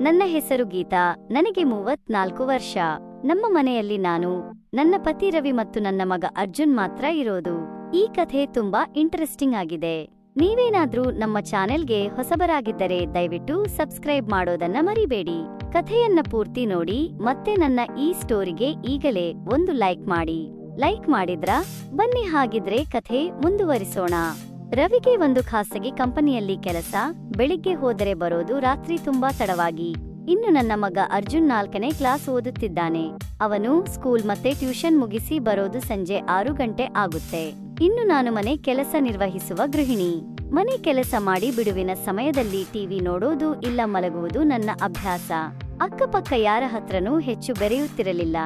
ನನ್ನ ಹೆಸರು ಗೀತಾ. ನನಗೆ 34 ವರ್ಷ. ನಮ್ಮ ಮನೆಯಲ್ಲಿ ನಾನು, ನನ್ನ ಪತಿ ರವಿ ಮತ್ತು ನನ್ನ ಮಗ ಅರ್ಜುನ್ ಮಾತ್ರ ಇರೋದು. ಈ ಕಥೆ ತುಂಬಾ ಇಂಟ್ರೆಸ್ಟಿಂಗ್ ಆಗಿದೆ. ನೀವೇನಾದ್ರೂ ನಮ್ಮ ಚಾನೆಲ್ಗೆ ಹೊಸಬರಾಗಿದ್ದರೆ ದಯವಿಟ್ಟು ಸಬ್ಸ್ಕ್ರೈಬ್ ಮಾಡೋದನ್ನ ಮರಿಬೇಡಿ. ಕಥೆಯನ್ನ ಪೂರ್ತಿ ನೋಡಿ ಮತ್ತೆ ನನ್ನ ಈ ಸ್ಟೋರಿಗೆ ಈಗಲೇ ಒಂದು ಲೈಕ್ ಮಾಡಿ. ಲೈಕ್ ಮಾಡಿದ್ರಾ? ಬನ್ನಿ ಹಾಗಿದ್ರೆ ಕಥೆ ಮುಂದುವರಿಸೋಣ. ರವಿಗೆ ಒಂದು ಖಾಸಗಿ ಕಂಪನಿಯಲ್ಲಿ ಕೆಲಸ. ಬೆಳಿಗ್ಗೆ ಹೋದರೆ ಬರೋದು ರಾತ್ರಿ ತುಂಬಾ ತಡವಾಗಿ. ಇನ್ನು ನನ್ನ ಮಗ ಅರ್ಜುನ್ 4ನೇ ಕ್ಲಾಸ್ ಓದುತ್ತಿದ್ದಾನೆ. ಅವನು ಸ್ಕೂಲ್ ಮತ್ತೆ ಟ್ಯೂಷನ್ ಮುಗಿಸಿ ಬರೋದು ಸಂಜೆ 6 ಗಂಟೆ ಆಗುತ್ತೆ. ಇನ್ನು ನಾನು ಮನೆ ಕೆಲಸ ನಿರ್ವಹಿಸುವ ಗೃಹಿಣಿ. ಮನೆ ಕೆಲಸ ಮಾಡಿ ಬಿಡುವಿನ ಸಮಯದಲ್ಲಿ ಟಿವಿ ನೋಡೋದು ಇಲ್ಲ ಮಲಗುವುದು ನನ್ನ ಅಭ್ಯಾಸ. ಅಕ್ಕಪಕ್ಕ ಯಾರ ಹತ್ರನೂ ಹೆಚ್ಚು ಬೆರೆಯುತ್ತಿರಲಿಲ್ಲ.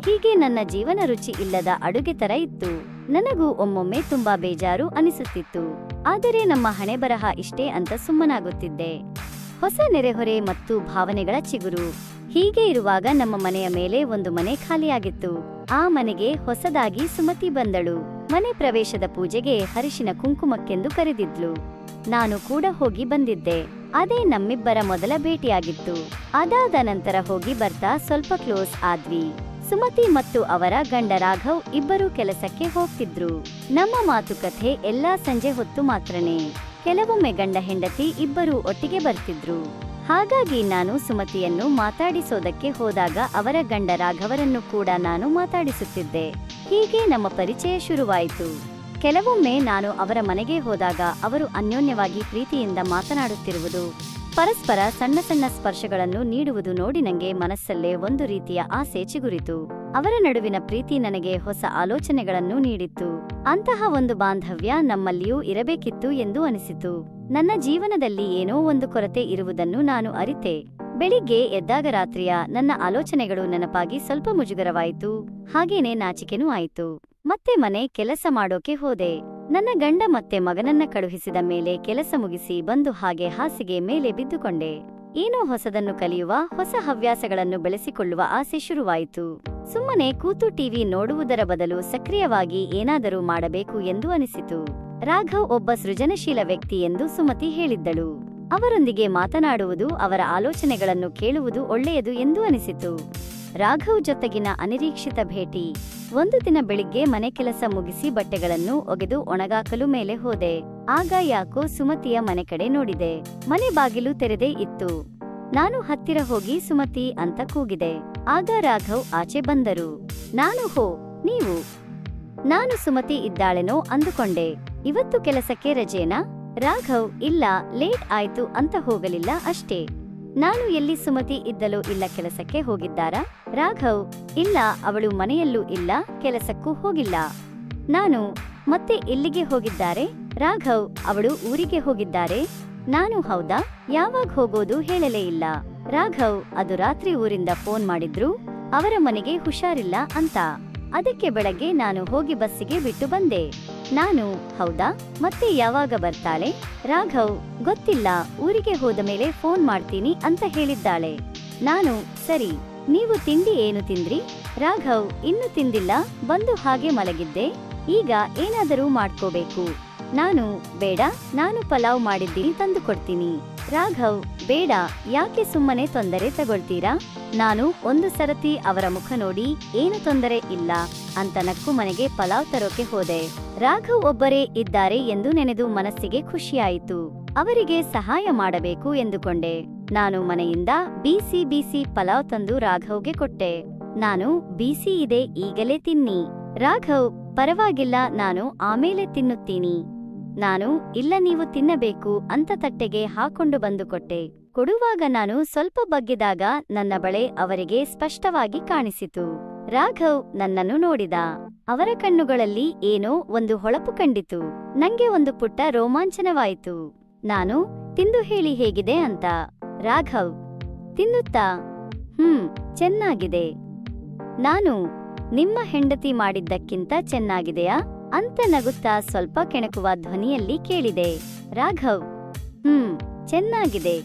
ಹೀಗೆ ನನ್ನ ಜೀವನ ರುಚಿ ಇಲ್ಲದ ಅಡುಗೆ ತರ ಇತ್ತು. ನನಗೂ ಒಮ್ಮೊಮ್ಮೆ ತುಂಬಾ ಬೇಜಾರು ಅನಿಸುತ್ತಿತ್ತು. ಆದರೆ ನಮ್ಮ ಹಣೆ ಬರಹ ಇಷ್ಟೇ ಅಂತ ಸುಮ್ಮನಾಗುತ್ತಿದ್ದೆ. ಹೊಸ ನೆರೆಹೊರೆ ಮತ್ತು ಭಾವನೆಗಳ ಚಿಗುರು. ಹೀಗೆ ಇರುವಾಗ ನಮ್ಮ ಮನೆಯ ಮೇಲೆ ಒಂದು ಮನೆ ಖಾಲಿಯಾಗಿತ್ತು. ಆ ಮನೆಗೆ ಹೊಸದಾಗಿ ಸುಮತಿ ಬಂದಳು. ಮನೆ ಪ್ರವೇಶದ ಪೂಜೆಗೆ ಅರಿಶಿನ ಕುಂಕುಮಕ್ಕೆಂದು ಕರೆದಿದ್ಲು. ನಾನು ಕೂಡ ಹೋಗಿ ಬಂದಿದ್ದೆ. ಅದೇ ನಮ್ಮಿಬ್ಬರ ಮೊದಲ ಭೇಟಿಯಾಗಿತ್ತು. ಅದಾದ ನಂತರ ಹೋಗಿ ಬರ್ತಾ ಸ್ವಲ್ಪ ಕ್ಲೋಸ್ ಆದ್ವಿ. ಸುಮತಿ ಮತ್ತು ಅವರ ಗಂಡ ರಾಘವ್ ಇಬ್ಬರೂ ಕೆಲಸಕ್ಕೆ ಹೋಗ್ತಿದ್ರು. ನಮ್ಮ ಮಾತುಕತೆ ಎಲ್ಲಾ ಸಂಜೆ ಹೊತ್ತು ಮಾತ್ರನೇ. ಕೆಲವೊಮ್ಮೆ ಗಂಡ ಹೆಂಡತಿ ಇಬ್ಬರೂ ಒಟ್ಟಿಗೆ ಬರ್ತಿದ್ರು. ಹಾಗಾಗಿ ನಾನು ಸುಮತಿಯನ್ನು ಮಾತಾಡಿಸೋದಕ್ಕೆ ಹೋದಾಗ ಅವರ ಗಂಡ ರಾಘವರನ್ನು ಕೂಡ ನಾನು ಮಾತಾಡಿಸುತ್ತಿದ್ದೆ. ಹೀಗೆ ನಮ್ಮ ಪರಿಚಯ ಶುರುವಾಯಿತು. ಕೆಲವೊಮ್ಮೆ ನಾನು ಅವರ ಮನೆಗೆ ಹೋದಾಗ ಅವರು ಅನ್ಯೋನ್ಯವಾಗಿ ಪ್ರೀತಿಯಿಂದ ಮಾತನಾಡುತ್ತಿರುವುದು, ಪರಸ್ಪರ ಸಣ್ಣ ಸಣ್ಣ ಸ್ಪರ್ಶಗಳನ್ನು ನೀಡುವುದು ನೋಡಿ ನನಗೆ ಮನಸ್ಸಲ್ಲೇ ಒಂದು ರೀತಿಯ ಆಸೆ ಚಿಗುರಿತು. ಅವರ ನಡುವಿನ ಪ್ರೀತಿ ನನಗೆ ಹೊಸ ಆಲೋಚನೆಗಳನ್ನು ನೀಡಿತ್ತು. ಅಂತಹ ಒಂದು ಬಾಂಧವ್ಯ ನಮ್ಮಲ್ಲಿಯೂ ಇರಬೇಕಿತ್ತು ಎಂದು ಅನಿಸಿತು. ನನ್ನ ಜೀವನದಲ್ಲಿ ಏನೋ ಒಂದು ಕೊರತೆ ಇರುವುದನ್ನು ನಾನು ಅರಿತೆ. ಬೆಳಿಗ್ಗೆ ಎದ್ದಾಗ ರಾತ್ರಿಯ ನನ್ನ ಆಲೋಚನೆಗಳು ನೆನಪಾಗಿ ಸ್ವಲ್ಪ ಮುಜುಗರವಾಯಿತು. ಹಾಗೇನೆ ನಾಚಿಕೆನೂ ಆಯಿತು. ಮತ್ತೆ ಮನೆ ಕೆಲಸ ಮಾಡೋಕೆ ಹೋದೆ. ನನ್ನ ಗಂಡ ಮತ್ತೆ ಮಗನನ್ನ ಕಳುಹಿಸಿದ ಮೇಲೆ ಕೆಲಸ ಮುಗಿಸಿ ಬಂದು ಹಾಗೆ ಹಾಸಿಗೆ ಮೇಲೆ ಬಿದ್ದುಕೊಂಡೆ. ಏನೋ ಹೊಸದನ್ನು ಕಲಿಯುವ, ಹೊಸ ಹವ್ಯಾಸಗಳನ್ನು ಬೆಳೆಸಿಕೊಳ್ಳುವ ಆಸೆ ಶುರುವಾಯಿತು. ಸುಮ್ಮನೆ ಕೂತು ಟಿವಿ ನೋಡುವುದರ ಬದಲು ಸಕ್ರಿಯವಾಗಿ ಏನಾದರೂ ಮಾಡಬೇಕು ಎಂದು ಅನಿಸಿತು. ರಾಘವ್ ಒಬ್ಬ ಸೃಜನಶೀಲ ವ್ಯಕ್ತಿ ಎಂದು ಸುಮತಿ ಹೇಳಿದ್ದಳು. ಅವರೊಂದಿಗೆ ಮಾತನಾಡುವುದು, ಅವರ ಆಲೋಚನೆಗಳನ್ನು ಕೇಳುವುದು ಒಳ್ಳೆಯದು ಎಂದು ಅನಿಸಿತು. ರಾಘವ್ ಜೊತೆಗಿನ ಅನಿರೀಕ್ಷಿತ ಭೇಟಿ. ಒಂದು ದಿನ ಬೆಳಿಗ್ಗೆ ಮನೆ ಕೆಲಸ ಮುಗಿಸಿ ಬಟ್ಟೆಗಳನ್ನು ಒಗೆದು ಒಣಗಾಕಲು ಮೇಲೆ ಹೋದೆ. ಆಗ ಯಾಕೋ ಸುಮತಿಯ ಮನೆ ಕಡೆ ನೋಡಿದೆ. ಮನೆ ಬಾಗಿಲು ತೆರೆದೇ ಇತ್ತು. ನಾನು ಹತ್ತಿರ ಹೋಗಿ ಸುಮತಿ ಅಂತ ಕೂಗಿದೆ. ಆಗ ರಾಘವ್ ಆಚೆ ಬಂದರು. ಹೋ, ನೀವು? ನಾನು ಸುಮತಿ ಇದ್ದಾಳೆನೋ ಅಂದುಕೊಂಡೆ. ಇವತ್ತು ಕೆಲಸಕ್ಕೆ ರಜೇನಾ? ರಾಘವ್, ಇಲ್ಲ, ಲೇಟ್ ಆಯ್ತು ಅಂತ ಹೋಗಲಿಲ್ಲ ಅಷ್ಟೇ. ನಾನು ಎಲ್ಲಿ? ಸುಮತಿ ಇದ್ದಲೋ ಇಲ್ಲ ಕೆಲಸಕ್ಕೆ ಹೋಗಿದ್ದಾರಾ? ರಾಘವ್, ಇಲ್ಲ, ಅವಳು ಮನೆಯಲ್ಲೂ ಇಲ್ಲ, ಕೆಲಸಕ್ಕೂ ಹೋಗಿಲ್ಲ. ನಾನು, ಮತ್ತೆ ಎಲ್ಲಿಗೆ ಹೋಗಿದ್ದಾರೆ? ರಾಘವ್, ಅವಳು ಊರಿಗೆ ಹೋಗಿದ್ದಾರೆ. ನಾನು, ಹೌದಾ? ಯಾವಾಗ ಹೋಗೋದು ಹೇಳಲೇ ಇಲ್ಲ. ರಾಘವ್, ಅದು ರಾತ್ರಿ ಊರಿಂದ ಫೋನ್ ಮಾಡಿದ್ರು, ಅವರ ಮನೆಗೆ ಹುಷಾರಿಲ್ಲ ಅಂತ. ಅದಕ್ಕೆ ಬೆಳಗ್ಗೆ ನಾನು ಹೋಗಿ ಬಸ್ಸಿಗೆ ಬಿಟ್ಟು ಬಂದೆ. ನಾನು, ಹೌದಾ? ಮತ್ತೆ ಯಾವಾಗ ಬರ್ತಾಳೆ? ರಾಘವ್, ಗೊತ್ತಿಲ್ಲ, ಊರಿಗೆ ಹೋದ ಮೇಲೆ ಫೋನ್ ಮಾಡ್ತೀನಿ ಅಂತ ಹೇಳಿದ್ದಾಳೆ. ನಾನು, ಸರಿ. ನೀವು ತಿಂಡಿ ಏನು ತಿಂದ್ರಿ? ರಾಘವ್, ಇನ್ನು ತಿಂದಿಲ್ಲ, ಬಂದು ಹಾಗೆ ಮಲಗಿದ್ದೆ. ಈಗ ಏನಾದರೂ ಮಾಡ್ಕೋಬೇಕು. ನಾನು, ಬೇಡ, ನಾನು ಪಲಾವ್ ಮಾಡಿದ್ದೀನಿ, ತಂದು ಕೊಡ್ತೀನಿ. ರಾಘವ್, ಬೇಡ, ಯಾಕೆ ಸುಮ್ಮನೆ ತೊಂದರೆ ತಗೊಳ್ತೀರಾ? ನಾನು ಒಂದು ಸರತಿ ಅವರ ಮುಖ ನೋಡಿ ಏನು ತೊಂದರೆ ಇಲ್ಲ ಅಂತ ನಕ್ಕು ಮನೆಗೆ ಪಲಾವ್ ತರೋಕೆ ಹೋದೆ. ರಾಘವ್ ಒಬ್ಬರೇ ಇದ್ದಾರೆ ಎಂದು ನೆನೆದು ಮನಸ್ಸಿಗೆ ಖುಷಿಯಾಯಿತು. ಅವರಿಗೆ ಸಹಾಯ ಮಾಡಬೇಕು ಎಂದುಕೊಂಡೆ. ನಾನು ಮನೆಯಿಂದ ಬಿಸಿ ಬಿಸಿ ಪಲಾವ್ ತಂದು ರಾಘವ್ಗೆ ಕೊಟ್ಟೆ. ನಾನು, ಬಿಸಿ ಇದೆ, ಈಗಲೇ ತಿನ್ನಿ. ರಾಘವ್, ಪರವಾಗಿಲ್ಲ, ನಾನು ಆಮೇಲೆ ತಿನ್ನುತ್ತೀನಿ. ನಾನು, ಇಲ್ಲ, ನೀವು ತಿನ್ನಬೇಕು ಅಂತ ತಟ್ಟೆಗೆ ಹಾಕೊಂಡು ಬಂದು ಕೊಟ್ಟೆ. ಕೊಡುವಾಗ ನಾನು ಸ್ವಲ್ಪ ಬಗ್ಗಿದಾಗ ನನ್ನ ಬಳೆ ಅವರಿಗೆ ಸ್ಪಷ್ಟವಾಗಿ ಕಾಣಿಸಿತು. ರಾಘವ್ ನನ್ನನ್ನು ನೋಡಿದ. ಅವರ ಕಣ್ಣುಗಳಲ್ಲಿ ಏನೋ ಒಂದು ಹೊಳಪು ಕಂಡಿತು. ನಂಗೆ ಒಂದು ಪುಟ್ಟ ರೋಮಾಂಚನವಾಯಿತು. ನಾನು, ತಿಂದು ಹೇಳಿ ಹೇಗಿದೆ ಅಂತ. ರಾಘವ್, ತಿನ್ನುತ್ತಾ? ಚೆನ್ನಾಗಿದೆ. ನಾನು, ನಿಮ್ಮ ಹೆಂಡತಿ ಮಾಡಿದ್ದಕ್ಕಿಂತ ಚೆನ್ನಾಗಿದೆಯಾ ಅಂತ ನಗುತ್ತಾ ಸ್ವಲ್ಪ ಕೆಣಕುವ ಧ್ವನಿಯಲ್ಲಿ ಕೇಳಿದೆ. ರಾಘವ್, ಚೆನ್ನಾಗಿದೆ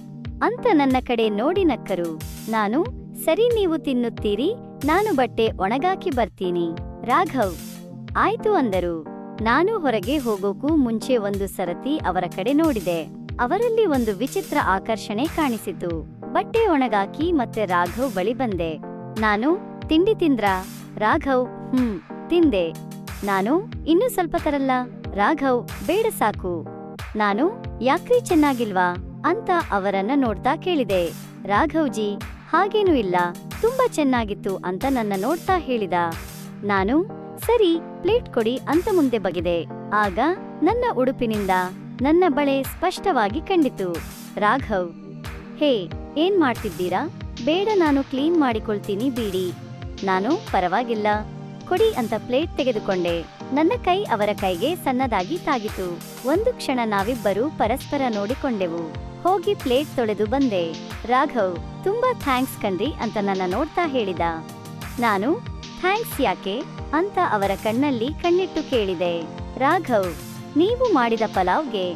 ಅಂತ ನನ್ನ ಕಡೆ ನೋಡಿ ನಕ್ಕರು. ನಾನು, ಸರಿ, ನೀವು ತಿನ್ನುತ್ತೀರಿ, ನಾನು ಬಟ್ಟೆ ಒಣಗಾಕಿ ಬರ್ತೀನಿ. ರಾಘವ್, ಆಯ್ತು ಅಂದರು. ನಾನು ಹೊರಗೆ ಹೋಗೋಕ್ಕೂ ಮುಂಚೆ ಒಂದು ಸರತಿ ಅವರ ಕಡೆ ನೋಡಿದೆ. ಅವರಲ್ಲಿ ಒಂದು ವಿಚಿತ್ರ ಆಕರ್ಷಣೆ ಕಾಣಿಸಿತು. ಬಟ್ಟೆ ಒಣಗಾಕಿ ಮತ್ತೆ ರಾಘವ್ ಬಳಿ ಬಂದೆ. ನಾನು, ತಿಂಡಿ ತಿಂದ್ರಾ? ರಾಘವ್, ತಿಂದೆ. ನಾನು, ಇನ್ನೂ ಸ್ವಲ್ಪ ತರಲ್ಲ? ರಾಘವ್, ಬೇಡ ಸಾಕು. ನಾನು, ಯಾಕ್ರಿ ಚೆನ್ನಾಗಿಲ್ವಾ ಅಂತ ಅವರನ್ನ ನೋಡ್ತಾ ಕೇಳಿದೆ. ರಾಘವ್ಜಿ, ಹಾಗೇನೂ ಇಲ್ಲ, ತುಂಬಾ ಚೆನ್ನಾಗಿತ್ತು ಅಂತ ನನ್ನ ನೋಡ್ತಾ ಹೇಳಿದ. ನಾನು, ಸರಿ, ಪ್ಲೇಟ್ ಕೊಡಿ ಅಂತ ಮುಂದೆ ಬಗೆದೆ. ಆಗ ನನ್ನ ಉಡುಪಿನಿಂದ ನನ್ನ ಬಳೆ ಸ್ಪಷ್ಟವಾಗಿ ಕಂಡಿತು. ರಾಘವ್, ಹೇ, ಏನ್ ಮಾಡ್ತಿದ್ದೀರಾ? ಬೇಡ, ನಾನು ಕ್ಲೀನ್ ಮಾಡಿಕೊಳ್ತೀನಿ ಬಿಡಿ. ನಾನು, ಪರವಾಗಿಲ್ಲ, ಕೊಡಿ ಅಂತ ಪ್ಲೇಟ್ ತೆಗೆದುಕೊಂಡೆ. ನನ್ನ ಕೈ ಅವರ ಕೈಗೆ ಸಣ್ಣದಾಗಿ ತಾಗಿತು. ಒಂದು ಕ್ಷಣ ನಾವಿಬ್ಬರೂ ಪರಸ್ಪರ ನೋಡಿಕೊಂಡೆವು. ಹೋಗಿ ಪ್ಲೇಟ್ ತೊಳೆದು ಬಂದೆ. ರಾಘವ್, ತುಂಬಾ ಥ್ಯಾಂಕ್ಸ್ ಕಣ್ರಿ ಅಂತ ನನ್ನ ನೋಡ್ತಾ ಹೇಳಿದ. ನಾನು, ಥ್ಯಾಂಕ್ಸ್ ಯಾಕೆ ಅಂತ ಅವರ ಕಣ್ಣಲ್ಲಿ ಕಣ್ಣಿಟ್ಟು ಕೇಳಿದೆ. ರಾಘವ್, ನೀವು ಮಾಡಿದ ಪಲಾವ್ಗೆ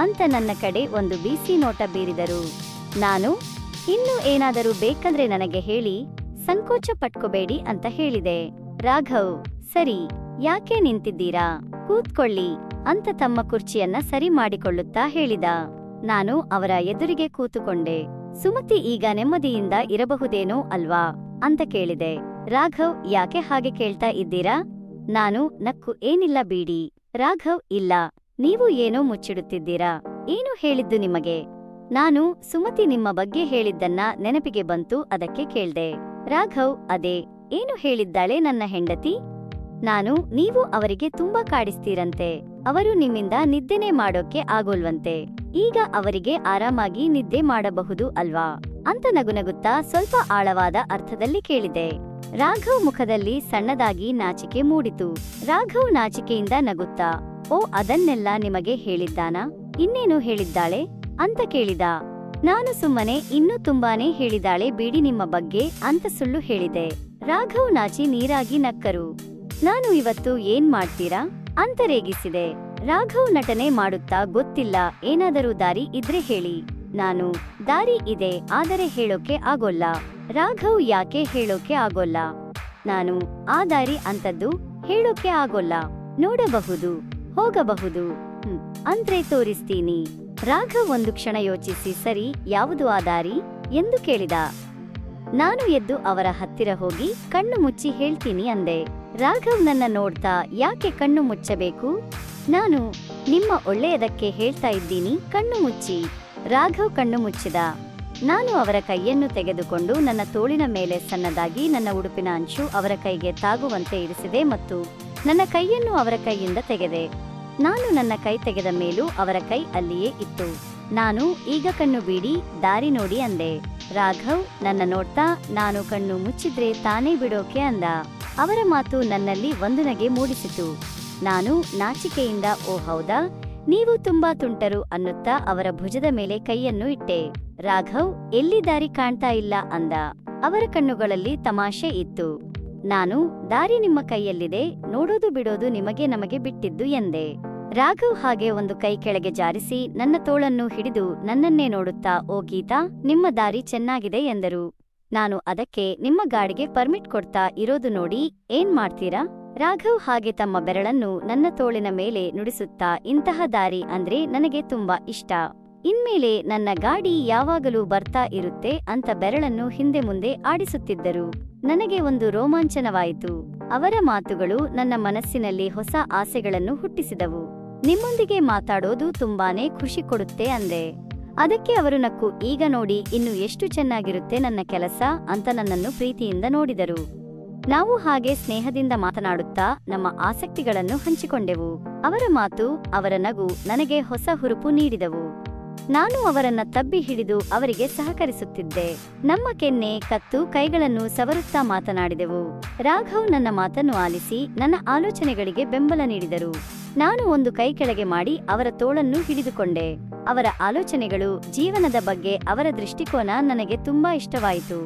ಅಂತ ನನ್ನ ಕಡೆ ಒಂದು ಬಿಸಿ ನೋಟ ಬೀರಿದರು. ನಾನು, ಇನ್ನು ಏನಾದರೂ ಬೇಕಂದ್ರೆ ನನಗೆ ಹೇಳಿ, ಸಂಕೋಚ ಪಟ್ಕೋಬೇಡಿ ಅಂತ ಹೇಳಿದೆ. ರಾಘವ್, ಸರಿ, ಯಾಕೆ ನಿಂತಿದ್ದೀರಾ, ಕೂತ್ಕೊಳ್ಳಿ ಅಂತ ತಮ್ಮ ಕುರ್ಚಿಯನ್ನ ಸರಿ ಮಾಡಿಕೊಳ್ಳುತ್ತಾ ಹೇಳಿದ. ನಾನು ಅವರ ಎದುರಿಗೆ ಕೂತುಕೊಂಡೆ. ಸುಮತಿ ಈಗ ನೆಮ್ಮದಿಯಿಂದ ಇರಬಹುದೇನೋ ಅಲ್ವಾ ಅಂತ ಕೇಳಿದೆ. ರಾಘವ್, ಯಾಕೆ ಹಾಗೆ ಕೇಳ್ತಾ ಇದ್ದೀರಾ? ನಾನು ನಕ್ಕು, ಏನಿಲ್ಲ ಬಿಡಿ. ರಾಘವ್, ಇಲ್ಲ, ನೀವು ಏನೋ ಮುಚ್ಚಿಡುತ್ತಿದ್ದೀರಾ. ಏನು ಹೇಳಿದ್ದು ನಿಮಗೆ? ನಾನು, ಸುಮತಿ ನಿಮ್ಮ ಬಗ್ಗೆ ಹೇಳಿದ್ದನ್ನ ನೆನಪಿಗೆ ಬಂತು, ಅದಕ್ಕೆ ಕೇಳ್ದೆ. ರಾಘವ್, ಅದೇ, ಏನು ಹೇಳಿದ್ದಾಳೆ ನನ್ನ ಹೆಂಡತಿ? ನಾನು, ನೀವು ಅವರಿಗೆ ತುಂಬಾ ಕಾಡಿಸ್ತೀರಂತೆ, ಅವರು ನಿಮ್ಮಿಂದ ನಿದ್ದೆನೇ ಮಾಡೋಕೆ ಆಗೋಲ್ವಂತೆ, ಈಗ ಅವರಿಗೆ ಆರಾಮಾಗಿ ನಿದ್ದೆ ಮಾಡಬಹುದು ಅಲ್ವಾ ಅಂತ ನಗುನಗುತ್ತಾ ಸ್ವಲ್ಪ ಆಳವಾದ ಅರ್ಥದಲ್ಲಿ ಕೇಳಿದೆ. ರಾಘವ್ ಮುಖದಲ್ಲಿ ಸಣ್ಣದಾಗಿ ನಾಚಿಕೆ ಮೂಡಿತು. ರಾಘವ್ ನಾಚಿಕೆಯಿಂದ ನಗುತ್ತಾ, ಓ, ಅದನ್ನೆಲ್ಲ ನಿಮಗೆ ಹೇಳಿದ್ದಾನಾ? ಇನ್ನೇನು ಹೇಳಿದ್ದಾಳೆ ಅಂತ ಕೇಳಿದ. ನಾನು ಸುಮ್ಮನೆ ಇನ್ನೂ ತುಂಬಾನೇ ಹೇಳಿದಾಳೆ ಬಿಡಿ ನಿಮ್ಮ ಬಗ್ಗೆ ಅಂತ ಸುಳ್ಳು ಹೇಳಿದೆ. ರಾಘವ್ ನಾಚಿ ನೀರಾಗಿ ನಕ್ಕರು. ನಾನು, ಇವತ್ತು ಏನ್ ಮಾಡ್ತೀರಾ ಅಂತ ರೇಗಿಸಿದೆ. ರಾಘವ್ ನಟನೆ ಮಾಡುತ್ತಾ, ಗೊತ್ತಿಲ್ಲ, ಏನಾದರೂ ದಾರಿ ಇದ್ರೆ ಹೇಳಿ. ನಾನು, ದಾರಿ ಇದೆ, ಆದರೆ ಹೇಳೋಕೆ ಆಗೋಲ್ಲ. ರಾಘವ್, ಯಾಕೆ ಹೇಳೋಕೆ ಆಗೋಲ್ಲ? ನಾನು, ಆ ದಾರಿ ಅಂತದ್ದು ಹೇಳೋಕೆ ಆಗೋಲ್ಲ, ನೋಡಬಹುದು, ಹೋಗಬಹುದು, ಅಂದ್ರೆ ತೋರಿಸ್ತೀನಿ. ರಾಘವ್ ಒಂದು ಕ್ಷಣ ಯೋಚಿಸಿ, ಸರಿ, ಯಾವುದು ಆ ದಾರಿ ಎಂದು ಕೇಳಿದ. ನಾನು ಎದ್ದು ಅವರ ಹತ್ತಿರ ಹೋಗಿ ಕಣ್ಣು ಮುಚ್ಚಿ ಹೇಳ್ತೀನಿ ಅಂದೆ. ರಾಘವ್ ನನ್ನ ನೋಡ್ತಾ, ಯಾಕೆ ಕಣ್ಣು ಮುಚ್ಚಬೇಕು? ನಾನು, ನಿಮ್ಮ ಒಳ್ಳೆಯದಕ್ಕೆ ಹೇಳ್ತಾ ಇದ್ದೀನಿ, ಕಣ್ಣು ಮುಚ್ಚಿ. ರಾಘವ್ ಕಣ್ಣು ಮುಚ್ಚಿದ. ನಾನು ಅವರ ಕೈಯನ್ನು ತೆಗೆದುಕೊಂಡು ನನ್ನ ತೋಳಿನ ಮೇಲೆ ಸಣ್ಣದಾಗಿ ನನ್ನ ಉಡುಪಿನ ಅಂಚು ಅವರ ಕೈಗೆ ತಾಗುವಂತೆ ಇರಿಸಿದೆ ಮತ್ತು ನನ್ನ ಕೈಯನ್ನು ಅವರ ಕೈಯಿಂದ ತೆಗೆದೆ. ನಾನು ನನ್ನ ಕೈ ತೆಗೆದ ಮೇಲೂ ಅವರ ಕೈ ಅಲ್ಲಿಯೇ ಇತ್ತು. ನಾನು, ಈಗ ಕಣ್ಣು ಬೀಡಿ, ದಾರಿ ನೋಡಿ ಅಂದೆ. ರಾಘವ್ ನನ್ನ ನೋಡ್ತಾ, ನಾನು ಕಣ್ಣು ಮುಚ್ಚಿದ್ರೆ ತಾನೇ ಬಿಡೋಕೆ ಅಂದ. ಅವರ ಮಾತು ನನ್ನಲ್ಲಿ ಒಂದು ನಗೆ ಮೂಡಿಸಿತು. ನಾನು ನಾಚಿಕೆಯಿಂದ, ಓ ಹೌದಾ, ನೀವು ತುಂಬಾ ತುಂಟರು ಅನ್ನುತ್ತಾ ಅವರ ಭುಜದ ಮೇಲೆ ಕೈಯನ್ನು ಇಟ್ಟೆ. ರಾಘವ್, ಎಲ್ಲಿ ದಾರಿ ಕಾಣ್ತಾ ಇಲ್ಲ ಅಂದ. ಅವರ ಕಣ್ಣುಗಳಲ್ಲಿ ತಮಾಷೆ ಇತ್ತು. ನಾನು, ದಾರಿ ನಿಮ್ಮ ಕೈಯಲ್ಲಿದೆ, ನೋಡೋದು ಬಿಡೋದು ನಿಮಗೆ ನಮಗೆ ಬಿಟ್ಟಿದ್ದು ಎಂದೆ. ರಾಘವ್ ಹಾಗೆ ಒಂದು ಕೈ ಕೆಳಗೆ ಜಾರಿಸಿ ನನ್ನ ತೋಳನ್ನು ಹಿಡಿದು ನನ್ನನ್ನೇ ನೋಡುತ್ತಾ, ಓ ಗೀತಾ, ನಿಮ್ಮ ದಾರಿ ಚೆನ್ನಾಗಿದೆ ಎಂದರು. ನಾನು, ಅದಕ್ಕೆ ನಿಮ್ಮ ಗಾಡಿಗೆ ಪರ್ಮಿಟ್ ಕೊಡ್ತಾ ಇರೋದು ನೋಡಿ, ಏನ್ ಮಾಡ್ತೀರಾ? ರಾಘವ್ ಹಾಗೆ ತಮ್ಮ ಬೆರಳನ್ನು ನನ್ನ ತೋಳಿನ ಮೇಲೆ ನುಡಿಸುತ್ತಾ, ಇಂತಹ ದಾರಿ ಅಂದ್ರೆ ನನಗೆ ತುಂಬಾ ಇಷ್ಟ, ಇನ್ಮೇಲೆ ನನ್ನ ಗಾಡಿ ಯಾವಾಗಲೂ ಬರ್ತಾ ಇರುತ್ತೆ ಅಂತ ಬೆರಳನ್ನು ಹಿಂದೆ ಮುಂದೆ ಆಡಿಸುತ್ತಿದ್ದರು. ನನಗೆ ಒಂದು ರೋಮಾಂಚನವಾಯಿತು. ಅವರ ಮಾತುಗಳು ನನ್ನ ಮನಸ್ಸಿನಲ್ಲಿ ಹೊಸ ಆಸೆಗಳನ್ನು ಹುಟ್ಟಿಸಿದವು. ನಿಮ್ಮೊಂದಿಗೆ ಮಾತಾಡೋದು ತುಂಬಾನೇ ಖುಷಿ ಕೊಡುತ್ತೆ ಅಂದೆ. ಅದಕ್ಕೆ ಅವರು ನಕ್ಕು, ಈಗ ನೋಡಿ ಇನ್ನು ಎಷ್ಟು ಚೆನ್ನಾಗಿರುತ್ತೆ ನನ್ನ ಕೆಲಸ ಅಂತ ನನ್ನನ್ನು ಪ್ರೀತಿಯಿಂದ ನೋಡಿದರು. ನಾವು ಹಾಗೆ ಸ್ನೇಹದಿಂದ ಮಾತನಾಡುತ್ತಾ ನಮ್ಮ ಆಸಕ್ತಿಗಳನ್ನು ಹಂಚಿಕೊಂಡೆವು. ಅವರ ಮಾತು, ಅವರ ನಗು ನನಗೆ ಹೊಸ ಹುರುಪು ನೀಡಿದವು. ನಾನು ಅವರನ್ನ ತಬ್ಬಿ ಹಿಡಿದು ಅವರಿಗೆ ಸಹಕರಿಸುತ್ತಿದ್ದೆ. ನಮ್ಮ ಕೆನ್ನೆ, ಕತ್ತು, ಕೈಗಳನ್ನು ಸವರುತ್ತಾ ಮಾತನಾಡಿದೆವು. ರಾಘವ್ ನನ್ನ ಮಾತನ್ನು ಆಲಿಸಿ ನನ್ನ ಆಲೋಚನೆಗಳಿಗೆ ಬೆಂಬಲ ನೀಡಿದರು. ನಾನು ಒಂದು ಕೈ ಕೆಳಗೆ ಮಾಡಿ ಅವರ ತೋಳನ್ನು ಹಿಡಿದುಕೊಂಡೆ. ಅವರ ಆಲೋಚನೆಗಳು, ಜೀವನದ ಬಗ್ಗೆ ಅವರ ದೃಷ್ಟಿಕೋನ ನನಗೆ ತುಂಬಾ ಇಷ್ಟವಾಯಿತು.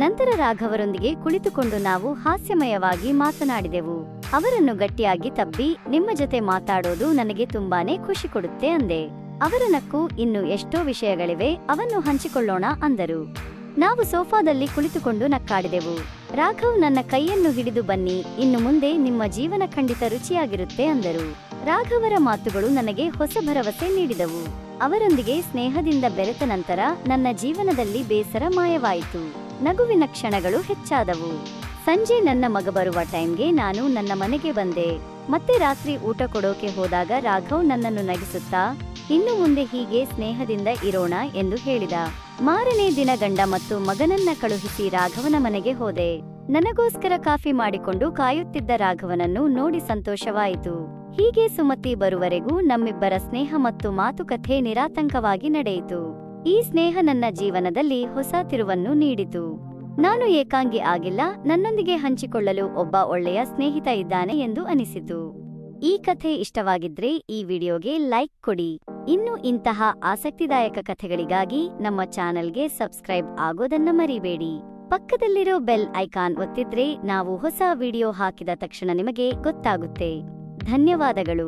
ನಂತರ ರಾಘವರೊಂದಿಗೆ ಕುಳಿತುಕೊಂಡು ನಾವು ಹಾಸ್ಯಮಯವಾಗಿ ಮಾತನಾಡಿದೆವು. ಅವರನ್ನು ಗಟ್ಟಿಯಾಗಿ ತಬ್ಬಿ, ನಿಮ್ಮ ಜೊತೆ ಮಾತಾಡೋದು ನನಗೆ ತುಂಬಾನೇ ಖುಷಿ ಕೊಡುತ್ತೆ ಅಂದೆ. ಅವರ ನಕ್ಕು, ಇನ್ನು ಎಷ್ಟೋ ವಿಷಯಗಳಿವೆ, ಅವನ್ನು ಹಂಚಿಕೊಳ್ಳೋಣ ಅಂದರು. ನಾವು ಸೋಫಾದಲ್ಲಿ ಕುಳಿತುಕೊಂಡು ನಕ್ಕಾಡಿದೆವು. ರಾಘವ್ ನನ್ನ ಕೈಯನ್ನು ಹಿಡಿದು, ಬನ್ನಿ, ಇನ್ನು ಮುಂದೆ ನಿಮ್ಮ ಜೀವನ ಖಂಡಿತ ರುಚಿಯಾಗಿರುತ್ತೆ ಅಂದರು. ರಾಘವರ ಮಾತುಗಳು ನನಗೆ ಹೊಸ ಭರವಸೆ ನೀಡಿದವು. ಅವರೊಂದಿಗೆ ಸ್ನೇಹದಿಂದ ಬೆರೆತ ನಂತರ ನನ್ನ ಜೀವನದಲ್ಲಿ ಬೇಸರ ಮಾಯವಾಯಿತು. ನಗುವಿನ ಕ್ಷಣಗಳು ಹೆಚ್ಚಾದವು. ಸಂಜೆ ನನ್ನ ಮಗ ಬರುವ ಟೈಮ್ಗೆ ನಾನು ನನ್ನ ಮನೆಗೆ ಬಂದೆ. ಮತ್ತೆ ರಾತ್ರಿ ಊಟ ಕೊಡೋಕೆ ಹೋದಾಗ ರಾಘವ್ ನನ್ನನ್ನು ನಗಿಸುತ್ತಾ, ಇನ್ನು ಮುಂದೆ ಹೀಗೆ ಸ್ನೇಹದಿಂದ ಇರೋಣ ಎಂದು ಹೇಳಿದ. ಮಾರನೇ ದಿನ ಗಂಡ ಮತ್ತು ಮಗನನ್ನ ಕಳುಹಿಸಿ ರಾಘವನ ಮನೆಗೆ ಹೋದೆ. ನನಗೋಸ್ಕರ ಕಾಫಿ ಮಾಡಿಕೊಂಡು ಕಾಯುತ್ತಿದ್ದ ರಾಘವನನ್ನು ನೋಡಿ ಸಂತೋಷವಾಯಿತು. ಹೀಗೆ ಸುಮತಿ ಬರುವರೆಗೂ ನಮ್ಮಿಬ್ಬರ ಸ್ನೇಹ ಮತ್ತು ಮಾತುಕತೆ ನಿರಾತಂಕವಾಗಿ ನಡೆಯಿತು. ಈ ಸ್ನೇಹ ನನ್ನ ಜೀವನದಲ್ಲಿ ಹೊಸ ತಿರುವನ್ನು ನೀಡಿತು. ನಾನು ಏಕಾಂಗಿ ಆಗಿಲ್ಲ, ನನ್ನೊಂದಿಗೆ ಹಂಚಿಕೊಳ್ಳಲು ಒಬ್ಬ ಒಳ್ಳೆಯ ಸ್ನೇಹಿತ ಇದ್ದಾನೆ ಎಂದು ಅನಿಸಿತು. ಈ ಕಥೆ ಇಷ್ಟವಾಗಿದ್ರೆ ಈ ವಿಡಿಯೋಗೆ ಲೈಕ್ ಕೊಡಿ. ಇನ್ನು ಇಂತಹ ಆಸಕ್ತಿದಾಯಕ ಕಥೆಗಳಿಗಾಗಿ ನಮ್ಮ ಚಾನೆಲ್ಗೆ ಸಬ್ಸ್ಕ್ರೈಬ್ ಆಗೋದನ್ನ ಮರಿಬೇಡಿ. ಪಕ್ಕದಲ್ಲಿರೋ ಬೆಲ್ ಐಕಾನ್ ಒತ್ತಿದ್ರೆ ನಾವು ಹೊಸ ವಿಡಿಯೋ ಹಾಕಿದ ತಕ್ಷಣ ನಿಮಗೆ ಗೊತ್ತಾಗುತ್ತೆ. ಧನ್ಯವಾದಗಳು.